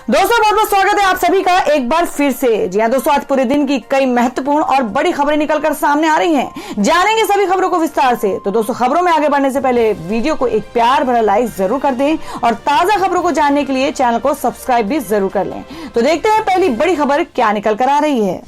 दोस्तों बहुत बहुत स्वागत है आप सभी का एक बार फिर से। जी हाँ दोस्तों, आज पूरे दिन की कई महत्वपूर्ण और बड़ी खबरें निकलकर सामने आ रही हैं। जानेंगे सभी खबरों को विस्तार से। तो दोस्तों, खबरों में आगे बढ़ने से पहले वीडियो को एक प्यार भरा लाइक जरूर कर दें और ताजा खबरों को जानने के लिए चैनल को सब्सक्राइब भी जरूर कर लें। तो देखते हैं पहली बड़ी खबर क्या निकल कर आ रही है।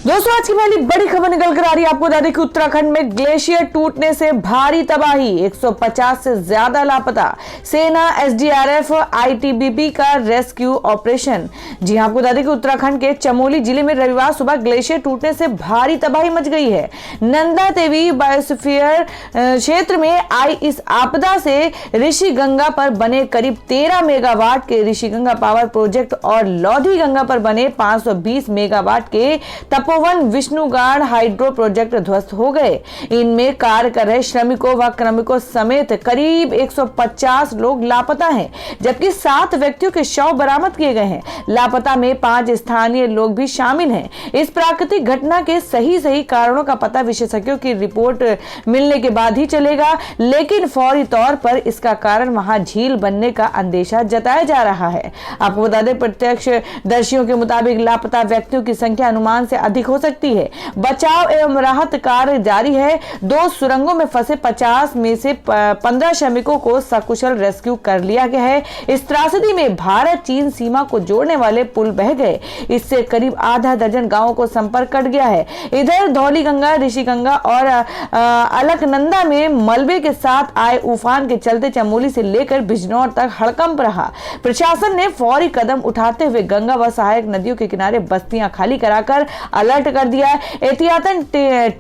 दोस्तों, आज की पहली बड़ी खबर निकल कर आ रही है। आपको बता दें कि उत्तराखंड में ग्लेशियर टूटने से भारी तबाही, 150 से ज्यादा लापता, सेना, एसडीआरएफ, आईटीबीपी का रेस्क्यू ऑपरेशन। जी हां, आपको बता दें कि उत्तराखंड के चमोली जिले में रविवार सुबह ग्लेशियर टूटने से भारी तबाही मच गई है। नंदा देवी बायोस्फीयर क्षेत्र में आई इस आपदा से ऋषि गंगा पर बने करीब 13 मेगावाट के ऋषि गंगा पावर प्रोजेक्ट और लौधी गंगा पर बने 520 मेगावाट के तपोवन विष्णुगाड़ हाइड्रो प्रोजेक्ट ध्वस्त हो गए। इनमें कार्य कर रहे श्रमिकों व कार्मिकों समेत करीब 150 लोग लापता हैं, जबकि 7 व्यक्तियों के शव बरामद किए गए हैं। लापता में 5 स्थानीय लोग भी शामिल हैं। इस प्राकृतिक घटना के सही कारणों का पता विशेषज्ञों की रिपोर्ट मिलने के बाद ही चलेगा, लेकिन फौरी तौर पर इसका कारण वहां झील बनने का अंदेशा जताया जा रहा है। आपको बता दें, प्रत्यक्षदर्शियों के मुताबिक लापता व्यक्तियों की संख्या अनुमान से अधिक हो सकती है। बचाव एवं राहत कार्य जारी है। 2 सुरंगों में फंसे 50 में से 15 श्रमिकों को सकुशल रेस्क्यू कर लिया गया है। इस त्रासदी में भारत चीन सीमा को जोड़ने वाले पुल बह गए। इससे करीब आधा दर्जन गांवों को संपर्क कट गया है। इधर धौलीगंगा, ऋषिगंगा और अलकनंदा में मलबे के साथ आए उफान के चलते चमोली से लेकर बिजनौर तक हड़कंप रहा। प्रशासन ने फौरी कदम उठाते हुए गंगा व सहायक नदियों के किनारे बस्तियां खाली कराकर अलर्ट कर दिया है। एहतियातन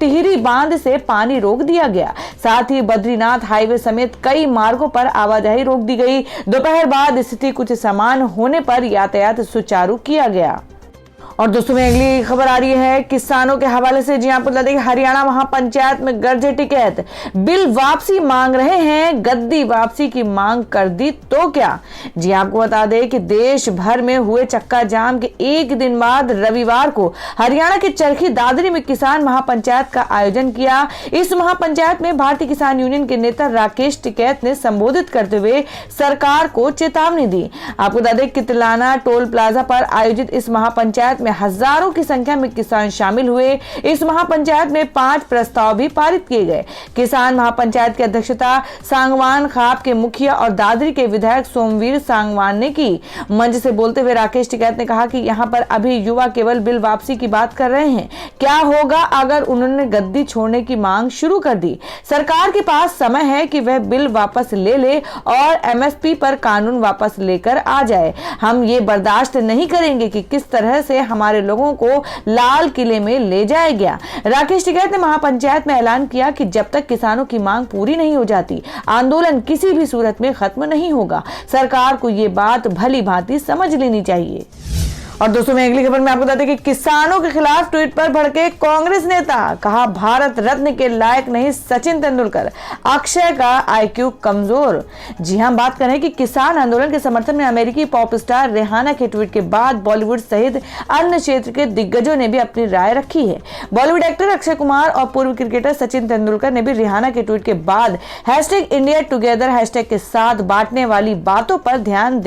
टिहरी बांध से पानी रोक दिया गया। साथ ही बद्रीनाथ हाईवे समेत कई मार्गों पर आवाजाही रोक दी गई। दोपहर बाद स्थिति कुछ समान होने पर यातायात सुचारू किया गया। और दोस्तों, में अगली खबर आ रही है किसानों के हवाले से। जी आपको बता दें कि हरियाणा महापंचायत में गरजे टिकैत, बिल वापसी मांग रहे हैं। गद्दी वापसी की मांग कर दी तो क्या। जी आपको बता दें कि देश भर में हुए चक्का जाम के एक दिन बाद रविवार को हरियाणा के चरखी दादरी में किसान महापंचायत का आयोजन किया। इस महापंचायत में भारतीय किसान यूनियन के नेता राकेश टिकैत ने संबोधित करते हुए सरकार को चेतावनी दी। आपको बता दें, कितलाना टोल प्लाजा पर आयोजित इस महापंचायत में हजारों की संख्या में किसान शामिल हुए। इस महापंचायत में 5 प्रस्ताव भी पारित किए गए। किसान महापंचायत की अध्यक्षता सांगवान खाप के मुखिया और दादरी के विधायक सोमवीर सांगवान ने की। मंच से बोलते हुए राकेश टिकैत ने कहा कि यहां पर अभी युवा केवल बिल वापसी की बात कर रहे हैं। क्या होगा अगर उन्होंने गद्दी छोड़ने की मांग शुरू कर दी। सरकार के पास समय है कि वह बिल वापस ले ले और एमएसपी पर कानून वापस लेकर आ जाए। हम ये बर्दाश्त नहीं करेंगे कि किस तरह से हमारे लोगों को लाल किले में ले जाया गया। राकेश टिकैत ने महापंचायत में ऐलान किया कि जब तक किसानों की मांग पूरी नहीं हो जाती, आंदोलन किसी भी सूरत में खत्म नहीं होगा। सरकार को ये बात भली भांति समझ लेनी चाहिए। और दोस्तों, मैं अगली खबर में आपको बता दें कि किसानों के खिलाफ ट्वीट पर भड़के कांग्रेस नेता, कहा भारत रत्न के लायक नहीं सचिन तेंदुलकर, अक्षय का आईक्यू कमजोर। जी हां, बात करें कि किसान आंदोलन के समर्थन में अमेरिकी पॉप स्टार रिहाना के ट्वीट के बाद बॉलीवुड सहित अन्य क्षेत्र के दिग्गजों ने भी अपनी राय रखी है। बॉलीवुड एक्टर अक्षय कुमार और पूर्व क्रिकेटर सचिन तेंदुलकर ने भी रिहाना के ट्वीट के बाद #IndiaTogether हैशटैग के साथ बांटने वाली बातों पर ध्यान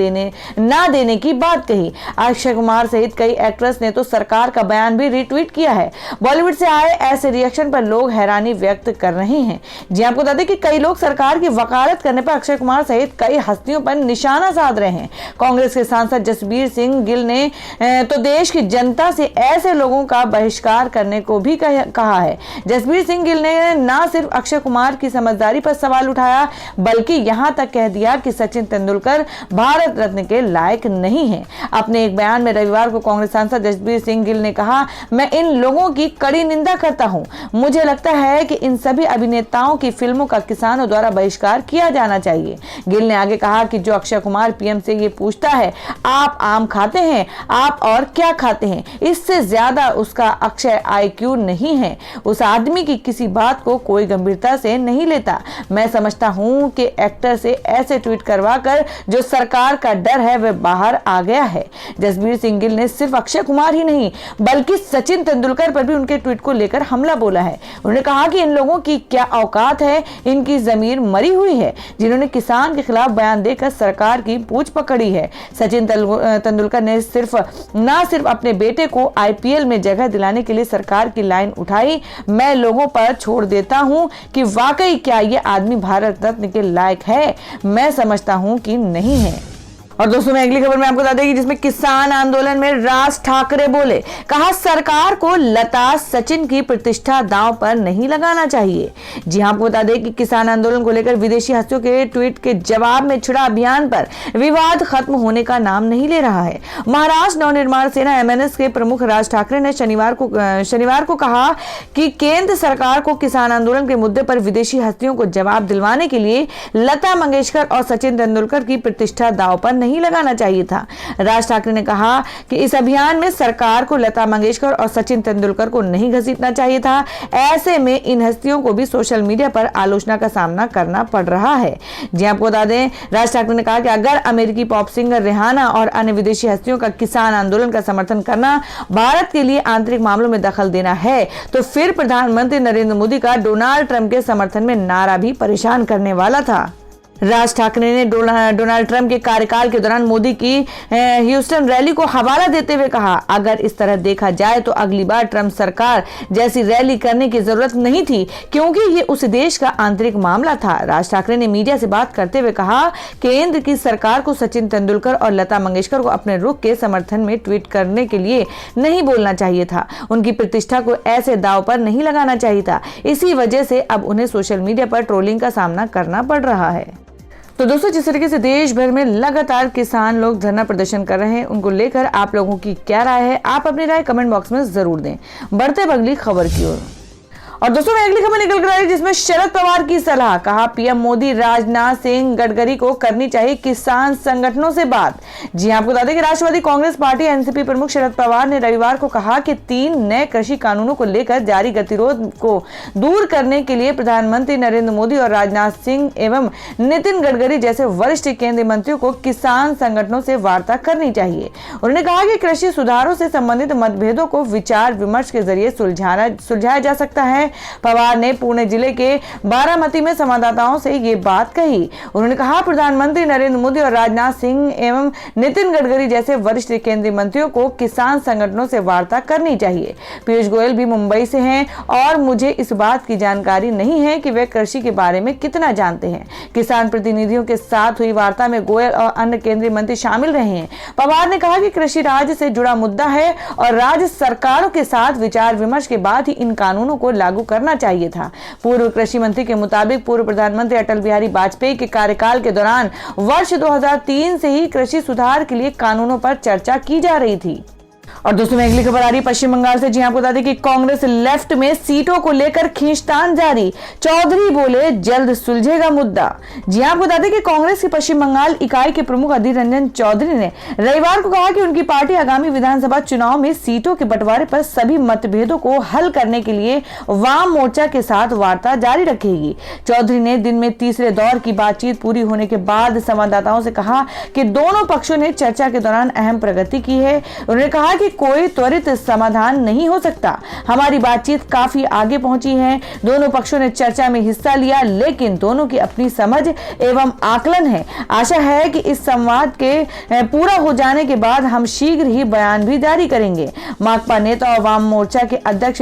न देने की बात कही। अक्षय कुमार सहित कई एक्ट्रेस ने तो सरकार का बयान भी रीट्वीट किया है। बॉलीवुड से आए ऐसे रिएक्शन पर लोग हैरानी व्यक्त कर रहे हैं। जी आपको बता दें कि कई लोग सरकार की वकालत करने पर अक्षय कुमार सहित कई हस्तियों पर निशाना साध रहे हैं। कांग्रेस के सांसद जसबीर सिंह गिल ने तो देश की जनता से ऐसे लोगों का बहिष्कार करने को भी कहा है। जसबीर सिंह गिल ने न सिर्फ अक्षय कुमार की समझदारी पर सवाल उठाया, बल्कि यहां तक कह दिया कि सचिन तेंदुलकर भारत रत्न के लायक नहीं है। अपने एक बयान में रविवार को कांग्रेस सांसद जसबीर सिंह गिल ने कहा, मैं इन लोगों की कड़ी निंदा करता हूं। मुझे लगता है कि इन सभी अभिनेताओं की फिल्मों का किसानों द्वारा बहिष्कार किया जाना चाहिए। गिल ने आगे कहा कि जो अक्षय कुमार पीएम से ये पूछता है, आप आम खाते हैं, आप और क्या खाते हैं, इससे ज्यादा उसका अक्षय आईक्यू नहीं है। उस आदमी की किसी बात को कोई गंभीरता से नहीं लेता। मैं समझता हूं कि एक्टर से ऐसे ट्वीट करवा कर जो सरकार का डर है वह बाहर आ गया है। जसबीर सिंह श्री गिल ने सिर्फ अक्षय कुमार ही नहीं बल्कि सचिन तेंदुलकर पर भी उनके ट्वीट को लेकर हमला बोला है। उन्होंने कहा कि इन लोगों की क्या औकात है, इनकी जमीर मरी हुई है, जिन्होंने किसान के खिलाफ बयान देकर सरकार की पूंछ पकड़ी है। सचिन तेंदुलकर ने ना सिर्फ अपने बेटे को आईपीएल में जगह दिलाने के लिए सरकार की लाइन उठाई, मैं लोगों पर छोड़ देता हूं कि वाकई क्या ये आदमी भारत रत्न के लायक है। मैं समझता हूं कि नहीं है। और दोस्तों मैं अगली खबर में आपको बता दें कि जिसमें किसान आंदोलन में राज ठाकरे बोले, कहा सरकार को लता सचिन की प्रतिष्ठा दांव पर नहीं लगाना चाहिए। जी हां, आपको बता दें कि किसान आंदोलन को लेकर विदेशी हस्तियों के ट्वीट के जवाब में छिड़ा अभियान पर विवाद खत्म होने का नाम नहीं ले रहा है। महाराष्ट्र नवनिर्माण सेना एमएनएस के प्रमुख राज ठाकरे ने शनिवार को कहा कि केंद्र सरकार को किसान आंदोलन के मुद्दे पर विदेशी हस्तियों को जवाब दिलवाने के लिए लता मंगेशकर और सचिन तेंदुलकर की प्रतिष्ठा दांव पर नहीं लगाना चाहिए था। राज ठाकरे ने कहा कि इस अभियान में सरकार को लता मंगेशकर और सचिन तेंदुलकर को नहीं घसीटना चाहिए था। ऐसे में इन हस्तियों को भी सोशल मीडिया पर आलोचना का सामना करना पड़ रहा है। जी आपको बता दें, राज ठाकरे ने कहा कि अगर अमेरिकी पॉप सिंगर रिहाना और अन्य विदेशी हस्तियों का किसान आंदोलन का समर्थन करना भारत के लिए आंतरिक मामलों में दखल देना है, तो फिर प्रधानमंत्री नरेंद्र मोदी का डोनाल्ड ट्रंप के समर्थन में नारा भी परेशान करने वाला था। राज ठाकरे ने डोनाल्ड ट्रंप के कार्यकाल के दौरान मोदी की ह्यूस्टन रैली को हवाला देते हुए कहा, अगर इस तरह देखा जाए तो अगली बार ट्रंप सरकार जैसी रैली करने की जरूरत नहीं थी, क्योंकि ये उस देश का आंतरिक मामला था। राज ठाकरे ने मीडिया से बात करते हुए कहा, केंद्र की सरकार को सचिन तेंदुलकर और लता मंगेशकर को अपने रुख के समर्थन में ट्वीट करने के लिए नहीं बोलना चाहिए था। उनकी प्रतिष्ठा को ऐसे दांव पर नहीं लगाना चाहिए था। इसी वजह से अब उन्हें सोशल मीडिया पर ट्रोलिंग का सामना करना पड़ रहा है। तो दोस्तों, जिस तरीके से देश भर में लगातार किसान लोग धरना प्रदर्शन कर रहे हैं, उनको लेकर आप लोगों की क्या राय है, आप अपनी राय कमेंट बॉक्स में जरूर दें। बढ़ते हैं अगली खबर की ओर। और दोस्तों मैं अगली खबर निकल कर आई जिसमें शरद पवार की सलाह, कहा पीएम मोदी राजनाथ सिंह गडकरी को करनी चाहिए किसान संगठनों से बात। जी आपको बता दें कि राष्ट्रवादी कांग्रेस पार्टी एनसीपी प्रमुख शरद पवार ने रविवार को कहा कि 3 नए कृषि कानूनों को लेकर जारी गतिरोध को दूर करने के लिए प्रधानमंत्री नरेंद्र मोदी और राजनाथ सिंह एवं नितिन गडकरी जैसे वरिष्ठ केंद्रीय मंत्रियों को किसान संगठनों से वार्ता करनी चाहिए। उन्होंने कहा कि कृषि सुधारों से संबंधित मतभेदों को विचार विमर्श के जरिए सुलझाया जा सकता है। पवार ने पुणे जिले के बारामती में संवाददाताओं से ये बात कही। उन्होंने कहा, प्रधानमंत्री नरेंद्र मोदी और राजनाथ सिंह एवं नितिन गडकरी जैसे वरिष्ठ केंद्रीय मंत्रियों को किसान संगठनों से वार्ता करनी चाहिए। पीयूष गोयल भी मुंबई से हैं और मुझे इस बात की जानकारी नहीं है कि वे कृषि के बारे में कितना जानते हैं। किसान प्रतिनिधियों के साथ हुई वार्ता में गोयल और अन्य केंद्रीय मंत्री शामिल रहे हैं। पवार ने कहा कि कृषि राज्य से जुड़ा मुद्दा है और राज्य सरकारों के साथ विचार विमर्श के बाद ही इन कानूनों को लागू करना चाहिए था। पूर्व कृषि मंत्री के मुताबिक पूर्व प्रधानमंत्री अटल बिहारी वाजपेयी के कार्यकाल के दौरान वर्ष 2003 से ही कृषि सुधार के लिए कानूनों पर चर्चा की जा रही थी। और दोस्तों में अगली खबर आ रही पश्चिम बंगाल से। जी आपको बता दें कि कांग्रेस लेफ्ट में सीटों को लेकर खींचतान जारी, चौधरी बोले जल्द सुलझेगा मुद्दा। जी आपको बता दें कि कांग्रेस की पश्चिम बंगाल इकाई के प्रमुख अधीर रंजन चौधरी ने रविवार को कहा कि उनकी पार्टी आगामी विधानसभा चुनाव में सीटों के बंटवारे पर सभी मतभेदों को हल करने के लिए वाम मोर्चा के साथ वार्ता जारी रखेगी। चौधरी ने दिन में तीसरे दौर की बातचीत पूरी होने के बाद संवाददाताओं से कहा कि दोनों पक्षों ने चर्चा के दौरान अहम प्रगति की है। उन्होंने कहा कि कोई त्वरित समाधान नहीं हो सकता। हमारी बातचीत काफी आगे पहुंची है। दोनों पक्षों ने चर्चा में हिस्सा लिया, लेकिन दोनों की अपनी समझ एवं आकलन है। आशा है कि इस संवाद के पूरा हो जाने के बाद हम शीघ्र ही बयान भी जारी करेंगे। माकपा नेता और वाम मोर्चा के अध्यक्ष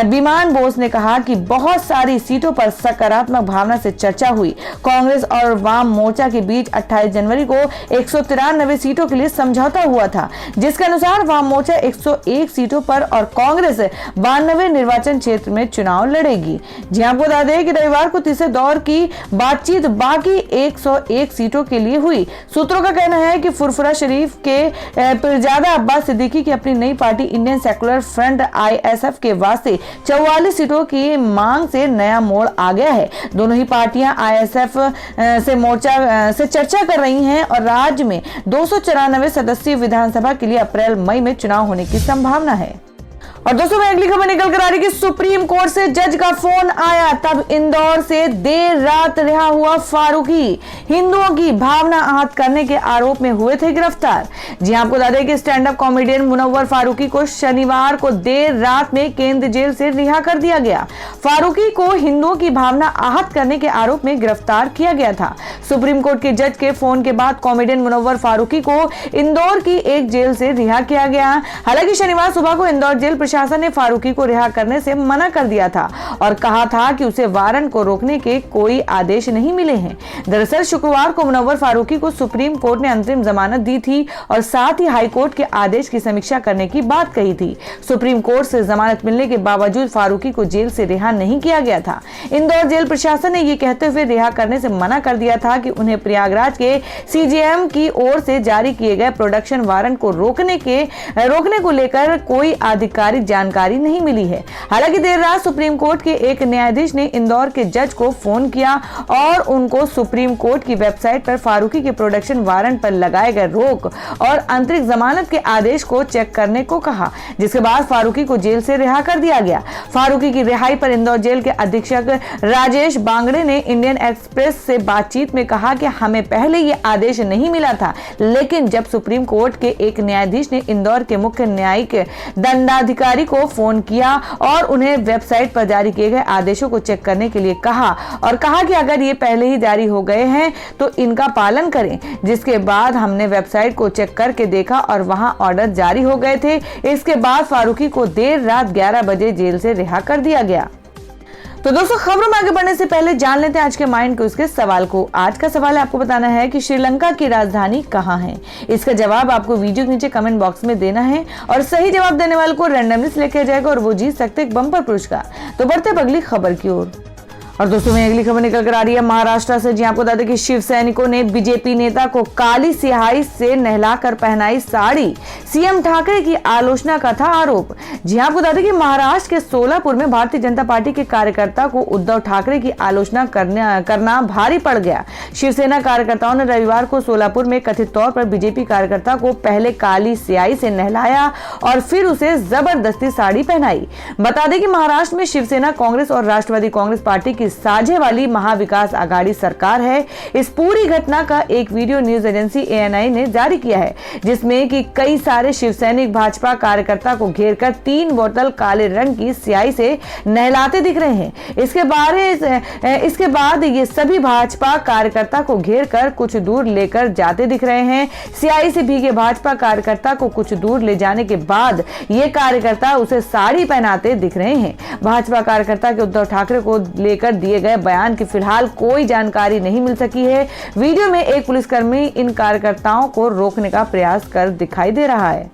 विमान बोस ने कहा कि बहुत सारी सीटों पर सकारात्मक भावना से चर्चा हुई। कांग्रेस और वाम मोर्चा के बीच 28 जनवरी को 193 सीटों के लिए समझौता हुआ था, जिसके अनुसार वाम मोर्चा 101 सीटों पर और कांग्रेस 92 निर्वाचन क्षेत्र में चुनाव लड़ेगी। जी आपको बता दें कि रविवार को तीसरे दौर की बातचीत बाकी 101 सीटों के लिए हुई। सूत्रों का कहना है कि फुरफुरा शरीफ के पिरजादा अब्बास सिद्दीकी की अपनी नई party Indian secular front ISF के वास्ते 44 सीटों की मांग से नया मोड़ आ गया है। दोनों ही पार्टियां ISF से मोर्चा से चर्चा कर रही हैं और राज्य में 294 सदस्यीय विधानसभा के लिए अप्रैल मई में चुनाव होने की संभावना है। और दोस्तों मैं अगली खबर निकल कर आ रही कि सुप्रीम कोर्ट से जज का फोन आया, तब इंदौर से देर रात रिहा हुआ फारूकी। हिंदुओं की भावना आहत करने के आरोप में हुए थे गिरफ्तार। जी आपको बता दें कि stand up comedian Munawar Faruqui को शनिवार को देर रात में केंद्रीय जेल से रिहा कर दिया गया। फारूकी को हिंदुओं की भावना आहत करने के आरोप में गिरफ्तार किया गया था। सुप्रीम कोर्ट के जज के फोन के बाद कॉमेडियन मुनव्वर फारूकी को इंदौर की एक जेल से रिहा किया गया। हालांकि शनिवार सुबह को इंदौर जेल प्रशासन ने फारूकी को रिहा करने से मना कर दिया था और कहा था कि उसे वारंट को रोकने के कोई आदेश नहीं मिले हैं। दरअसल शुक्रवार को मुनव्वर फारूकी को सुप्रीम कोर्ट ने अंतरिम जमानत दी थी और साथ ही हाई कोर्ट के आदेश की समीक्षा करने की बात कही थी। सुप्रीम कोर्ट से जमानत मिलने के बावजूद फारूकी को जेल से रिहा नहीं किया गया था। इंदौर जेल प्रशासन ने यह कहते हुए रिहा करने से मना कर दिया था कि उन्हें प्रयागराज के सीजेएम की ओर से जारी किए गए प्रोडक्शन वारंट को रोकने को लेकर कोई आधिकारिक जानकारी नहीं मिली है। हालांकि देर रात सुप्रीम कोर्ट के एक न्यायाधीश ने इंदौर के जज को फोन किया और उनको सुप्रीम कोर्ट की वेबसाइट पर फारूकी के प्रोडक्शन वारंट पर लगाए गए रोक और आंतरिक जमानत के आदेश को चेक करने को कहा, जिसके बाद फारूकी को जेल से रिहा कर दिया गया। फारूकी की रिहाई पर इंदौर जेल के अधीक्षक राजेश बांगड़े ने इंडियन एक्सप्रेस से बातचीत में कहा कि हमें पहले ये आदेश नहीं मिला था, लेकिन जब सुप्रीम कोर्ट के एक न्यायाधीश ने इंदौर के मुख्य न्यायिक दंडाधिकारी को फोन किया और उन्हें वेबसाइट पर जारी किए गए आदेशों को चेक करने के लिए कहा और कहा कि अगर ये पहले ही जारी हो गए हैं तो इनका पालन करें, जिसके बाद हमने वेबसाइट को चेक करके देखा और वहां ऑर्डर जारी हो गए थे। इसके बाद फारूकी को देर रात 11 बजे जेल से रिहा कर दिया गया। तो दोस्तों खबरों में आगे बढ़ने से पहले जान लेते हैं आज के माइंड क्विज के सवाल को। आज का सवाल है आपको बताना है कि श्रीलंका की राजधानी कहाँ है। इसका जवाब आपको वीडियो के नीचे कमेंट बॉक्स में देना है और सही जवाब देने वाले को रैंडमली सिलेक्ट किया जाएगा और वो जीत सकते एक बम्पर पुरस्कार। तो बढ़ते हैं अगली खबर की ओर। और दोस्तों में अगली खबर निकल कर आ रही है महाराष्ट्र से। जी आपको बता दें कि शिव सैनिकों ने बीजेपी नेता को काली स्याही से नहलाकर पहनाई साड़ी, सीएम ठाकरे की आलोचना का था आरोप। जी आपको बता दें कि महाराष्ट्र के सोलापुर में भारतीय जनता पार्टी के कार्यकर्ता को उद्धव ठाकरे की आलोचना करना भारी पड़ गया। शिवसेना कार्यकर्ताओं ने रविवार को सोलापुर में कथित तौर पर बीजेपी कार्यकर्ता को पहले काली स्याही से नहलाया और फिर उसे जबरदस्ती साड़ी पहनाई। बता दें कि महाराष्ट्र में शिवसेना, कांग्रेस और राष्ट्रवादी कांग्रेस पार्टी की साझे वाली महाविकास आघाड़ी सरकार है। इस पूरी घटना का एक वीडियो न्यूज एजेंसी ANI ने जारी किया है, जिसमें कि कई सारे शिवसैनिक भाजपा कार्यकर्ता को घेरकर 3 बोतल काले रंग की स्याही से नहलाते दिख रहे हैं। इसके बाद ये सभी भाजपा कार्यकर्ता को घेरकर कुछ दूर लेकर जाते दिख रहे हैं। स्याही से भीगे भाजपा कार्यकर्ता को कुछ दूर ले जाने के बाद ये कार्यकर्ता उसे साड़ी पहनाते दिख रहे हैं। भाजपा कार्यकर्ता के उद्धव ठाकरे को लेकर दिए गए बयान की फिलहाल कोई जानकारी नहीं मिल सकी है। वीडियो में एक पुलिसकर्मी इन कार्यकर्ताओं को रोकने का प्रयास कर दिखाई दे रहा है।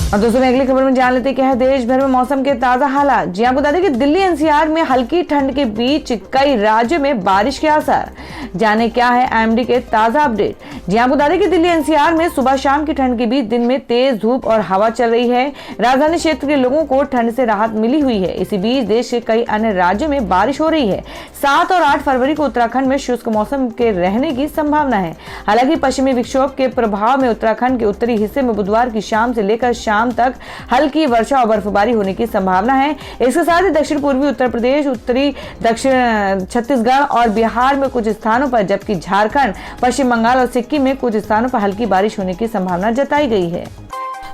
और दोस्तों अगली खबर में जान लेते हैं क्या है देश भर में मौसम के ताजा हालात। जी आपको बता दें कि दिल्ली NCR में हल्की ठंड के बीच कई राज्यों में बारिश के आसार। जाने क्या है IMD के ताजा अपडेट। जी आपको बता दें कि दिल्ली NCR में सुबह शाम की ठंड के बीच दिन में तेज धूप और हवा चल रही है। राजधानी क्षेत्र के लोगों को ठंड से राहत मिली हुई है। इसी बीच देश के कई अन्य राज्यों में बारिश हो रही है। 7 और 8 फरवरी को उत्तराखंड में शुष्क मौसम के रहने की संभावना है। हालांकि पश्चिमी विक्षोभ के प्रभाव में उत्तराखंड के उत्तरी हिस्से में बुधवार की शाम से लेकर शाम तक हल्की वर्षा और बर्फबारी होने की संभावना है। इसके साथ ही दक्षिण पूर्वी उत्तर प्रदेश, उत्तरी दक्षिण छत्तीसगढ़ और बिहार में कुछ स्थानों पर, जबकि झारखंड, पश्चिम बंगाल और सिक्किम में कुछ स्थानों पर हल्की बारिश होने की संभावना जताई गई है।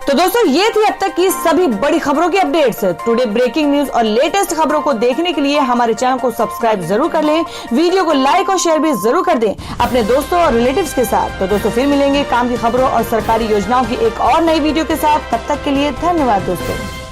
तो दोस्तों ये थी अब तक की सभी बड़ी खबरों की अपडेट्स। टुडे ब्रेकिंग न्यूज और लेटेस्ट खबरों को देखने के लिए हमारे चैनल को सब्सक्राइब जरूर कर लें, वीडियो को लाइक और शेयर भी जरूर कर दें अपने दोस्तों और रिलेटिव्स के साथ। तो दोस्तों फिर मिलेंगे काम की खबरों और सरकारी योजनाओं की एक और नई वीडियो के साथ। तब तक के लिए धन्यवाद दोस्तों।